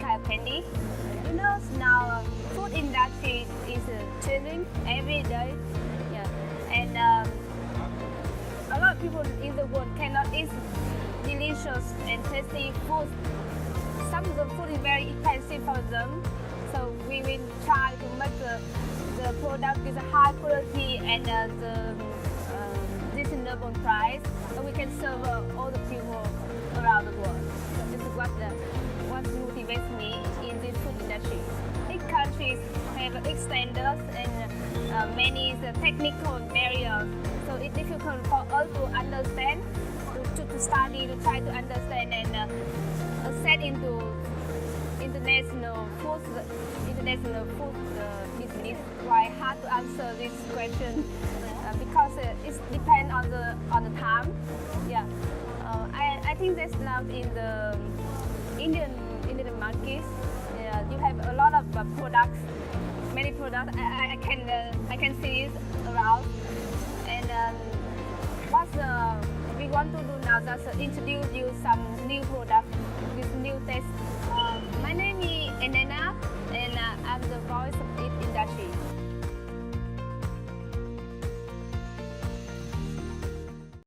have candy. You know, now food industry is changing every day. Yeah, and a lot of people in the world cannot eat delicious and tasty food. Some of the food is very expensive for them, so we will try to make the product with a high quality and the reasonable price, so we can serve all the people around the world. So this is what motivates me in this food industry. Each countries have its standards and many technical barriers, so it's difficult for us to understand, to study, to try to understand and set into international food business. Quite hard to answer this question because it depends on the time. Yeah, I think there's love in the Indian market. Yeah, you have a lot of products, many products. I can see it around, and what we want to do now is introduce you some new products with new taste. My name is Elena, and I'm the voice of this industry.